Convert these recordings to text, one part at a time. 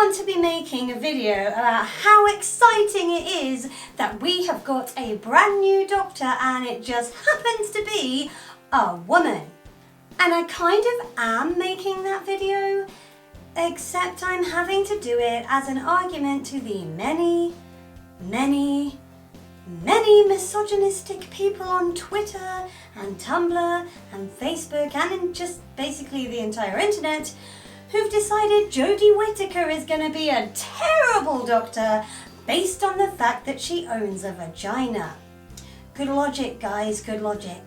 want to be making a video about how exciting it is that we have got a brand new doctor and it just happens to be a woman. And I kind of am making that video, except I'm having to do it as an argument to the many misogynistic people on Twitter and Tumblr and Facebook and in just basically the entire internet who've decided Jodie Whittaker is going to be a terrible doctor based on the fact that she owns a vagina. Good logic, guys, good logic.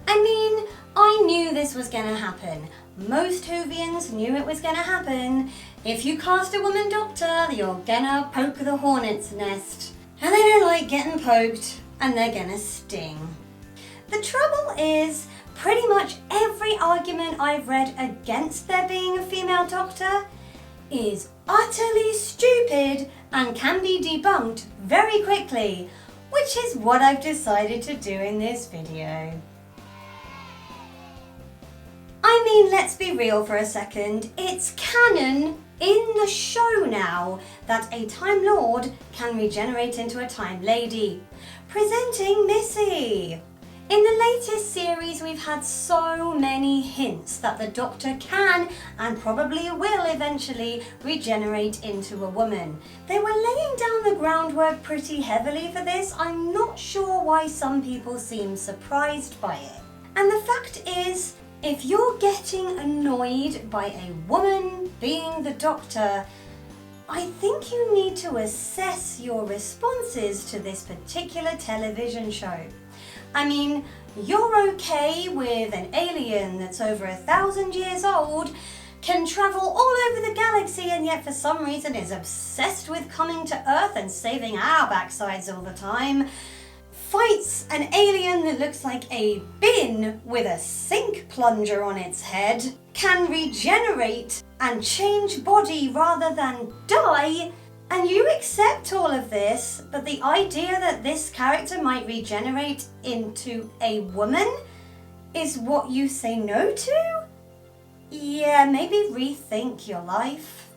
I mean, I knew this was going to happen. Most Whovians knew it was going to happen. If you cast a woman doctor, you're gonna poke the hornet's nest. And they don't like getting poked, and they're gonna sting. The trouble is, pretty much every argument I've read against there being a female doctor is utterly stupid and can be debunked very quickly, which is what I've decided to do in this video. I mean, let's be real for a second. It's canon in the show now that a Time Lord can regenerate into a Time Lady. Presenting Missy. In the latest series, we've had so many hints that the Doctor can and probably will eventually regenerate into a woman. They were laying down the groundwork pretty heavily for this. I'm not sure why some people seem surprised by it. And the fact is, if you're getting annoyed by a woman being the Doctor, I think you need to assess your responses to this particular television show. I mean, you're okay with an alien that's over 1,000 years old, can travel all over the galaxy and yet for some reason is obsessed with coming to Earth and saving our backsides all the time, fights an alien that looks like a bin with a sink plunger on its head, can regenerate and change body rather than die, and you accept all of this, but the idea that this character might regenerate into a woman is what you say no to? Yeah, maybe rethink your life.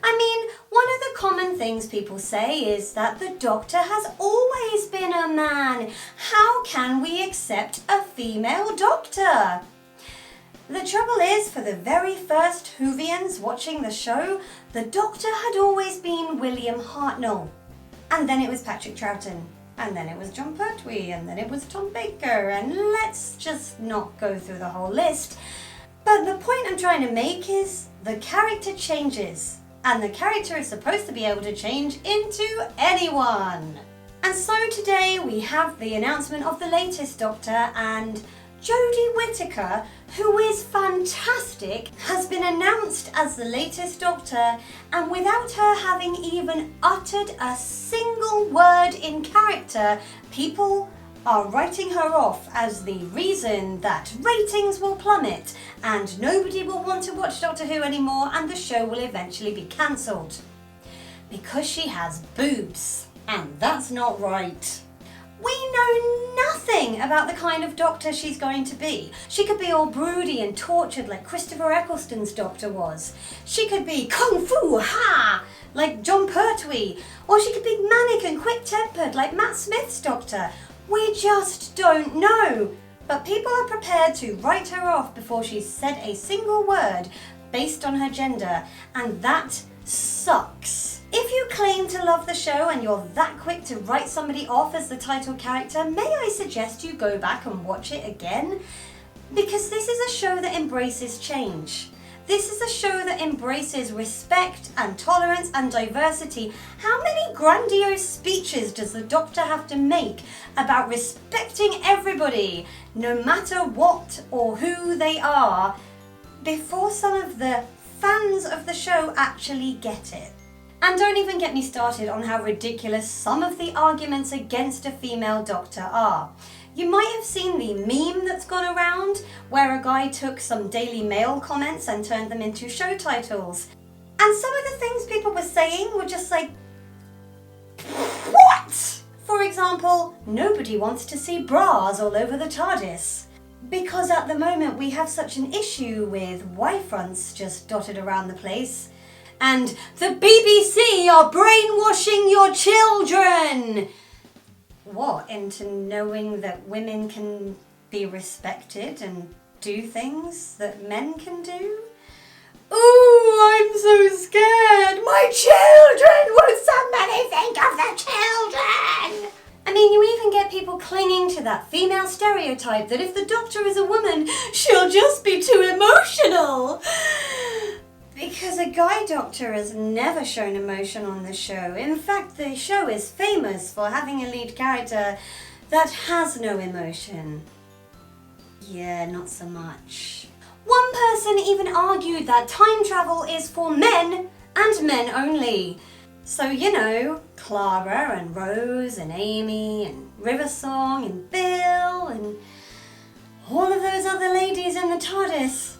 I mean, one of the common things people say is that the Doctor has always been a man. How can we accept a female Doctor? The trouble is, for the very first Whovians watching the show, the Doctor had always been William Hartnell. And then it was Patrick Troughton. And then it was Jon Pertwee. And then it was Tom Baker. And let's just not go through the whole list. But the point I'm trying to make is the character changes. And the character is supposed to be able to change into anyone. And so today we have the announcement of the latest Doctor, and Jodie Whittaker, who is fantastic, has been announced as the latest Doctor, and without her having even uttered a single word in character, people are writing her off as the reason that ratings will plummet and nobody will want to watch Doctor Who anymore and the show will eventually be cancelled. Because she has boobs, and that's not right. We know nothing about the kind of Doctor she's going to be. She could be all broody and tortured like Christopher Eccleston's Doctor was. She could be kung fu ha like Jon Pertwee, or she could be manic and quick-tempered like Matt Smith's Doctor. We just don't know. But people are prepared to write her off before she's said a single word based on her gender, and that sucks. If you claim to love the show and you're that quick to write somebody off as the title character, may I suggest you go back and watch it again? Because this is a show that embraces change. This is a show that embraces respect and tolerance and diversity. How many grandiose speeches does the Doctor have to make about respecting everybody, no matter what or who they are, before some of the fans of the show actually get it? And don't even get me started on how ridiculous some of the arguments against a female Doctor are. You might have seen the meme that's gone around where a guy took some Daily Mail comments and turned them into show titles. And some of the things people were saying were just like, what? For example, nobody wants to see bras all over the TARDIS. Because at the moment we have such an issue with Y-fronts just dotted around the place. and the BBC are brainwashing your children. What, into knowing that women can be respected and do things that men can do? Ooh, I'm so scared. My children! Would somebody think of the children? I mean, you even get people clinging to that female stereotype that if the doctor is a woman, she'll just be too emotional. Because a guy doctor has never shown emotion on the show. In fact, the show is famous for having a lead character that has no emotion. Yeah, not so much. One person even argued that time travel is for men and men only. So, you know, Clara and Rose and Amy and Riversong and Bill and all of those other ladies in the TARDIS.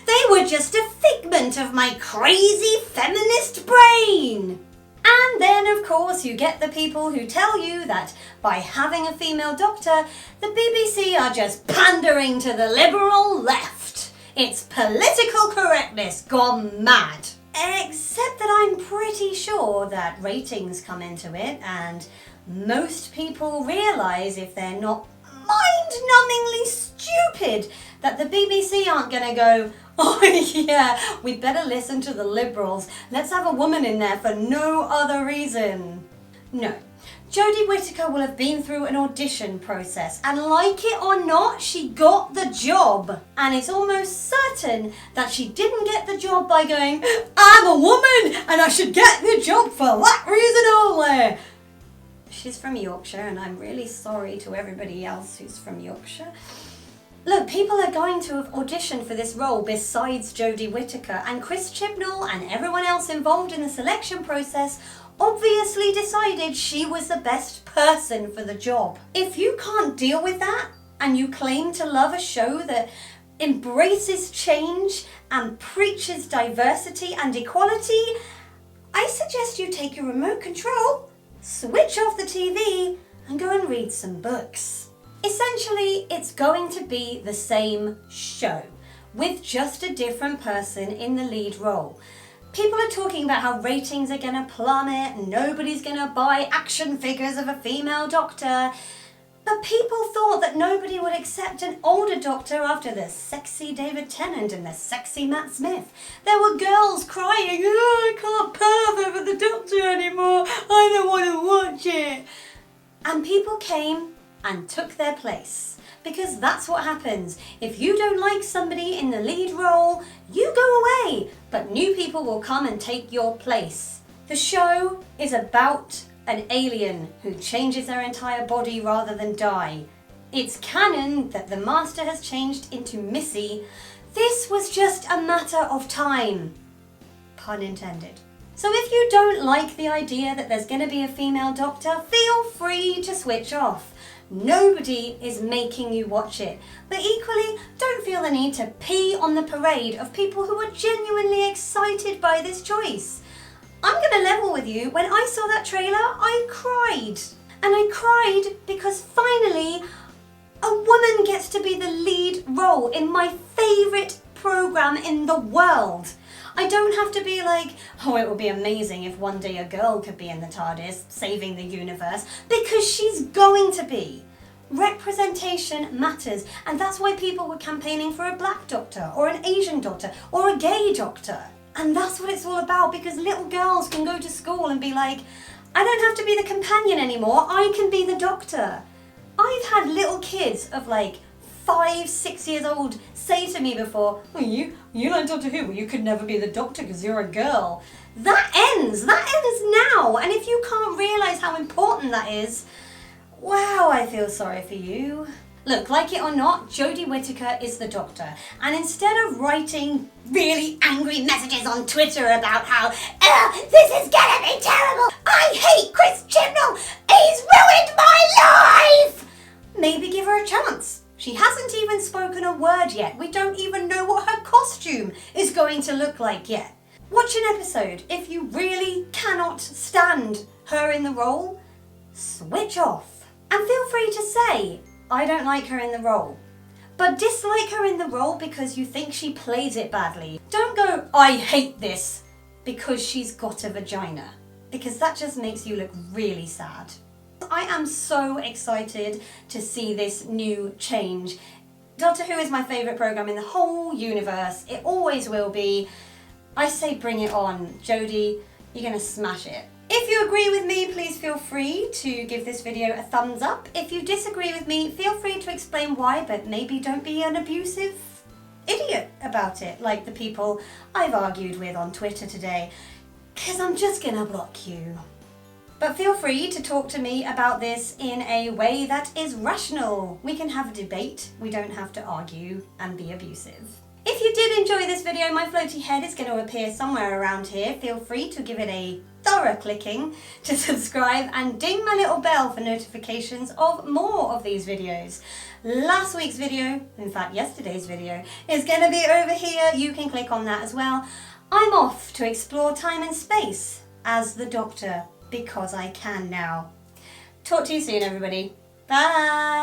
They were just a figment of my crazy feminist brain. And then, of course, you get the people who tell you that by having a female doctor, the BBC are just pandering to the liberal left. It's political correctness gone mad. Except that I'm pretty sure that ratings come into it, and most people realise, if they're not mind-numbingly stupid, that the BBC aren't going to go, oh yeah, we'd better listen to the liberals. Let's have a woman in there for no other reason. No. Jodie Whittaker will have been through an audition process, and like it or not, she got the job. And it's almost certain that she didn't get the job by going, I'm a woman and I should get the job for that reason only. She's from Yorkshire, and I'm really sorry to everybody else who's from Yorkshire. Look, people are going to have auditioned for this role besides Jodie Whittaker, and Chris Chibnall and everyone else involved in the selection process obviously decided she was the best person for the job. If you can't deal with that, and you claim to love a show that embraces change and preaches diversity and equality, I suggest you take your remote control, switch off the TV, and go and read some books. Essentially, it's going to be the same show, with just a different person in the lead role. People are talking about how ratings are going to plummet and nobody's going to buy action figures of a female doctor. But people thought that nobody would accept an older doctor after the sexy David Tennant and the sexy Matt Smith. There were girls crying, oh, I can't perv over the doctor anymore. I don't want to watch it. And people came and took their place. Because that's what happens. If you don't like somebody in the lead role, you go away, but new people will come and take your place. The show is about an alien who changes their entire body rather than die. It's canon that the Master has changed into Missy. This was just a matter of time. Pun intended. So if you don't like the idea that there's going to be a female doctor, feel free to switch off. Nobody is making you watch it, but equally don't feel the need to pee on the parade of people who are genuinely excited by this choice. I'm going to level with you, when I saw that trailer, I cried. And I cried because finally a woman gets to be the lead role in my favourite programme in the world. I don't have to be like, oh, it would be amazing if one day a girl could be in the TARDIS saving the universe, because she's going to be. Representation matters, and that's why people were campaigning for a black doctor or an Asian doctor or a gay doctor. And that's what it's all about, because little girls can go to school and be like, I don't have to be the companion anymore, I can be the doctor. I've had little kids of like 5, 6 years old say to me before, oh, you like Doctor Who? Well, you could never be the doctor because you're a girl. That ends now. And if you can't realise how important that is, wow, I feel sorry for you. Look, like it or not, Jodie Whittaker is the Doctor. And instead of writing really angry messages on Twitter about how, this is gonna be terrible, I hate Chris Chibnall, he's ruined my life, maybe give her a chance. She hasn't even spoken a word yet. We don't even know what her costume is going to look like yet. Watch an episode. If you really cannot stand her in the role, switch off. And feel free to say, I don't like her in the role. But dislike her in the role because you think she plays it badly. Don't go, I hate this. because she's got a vagina, because that just makes you look really sad. I am so excited to see this new change. Doctor Who is my favourite programme in the whole universe. It always will be. I say bring it on. Jodie, you're going to smash it. If you agree with me, please feel free to give this video a thumbs up. If you disagree with me, feel free to explain why, but maybe don't be an abusive idiot about it, like the people I've argued with on Twitter today, because I'm just going to block you. But feel free to talk to me about this in a way that is rational. We can have a debate. We don't have to argue and be abusive. If you did enjoy this video, my floaty head is going to appear somewhere around here. Feel free to give it a thorough clicking to subscribe and ding my little bell for notifications of more of these videos. Last week's video, in fact yesterday's video, is going to be over here. You can click on that as well. I'm off to explore time and space as the Doctor, because I can now. Talk to you soon, everybody. Bye!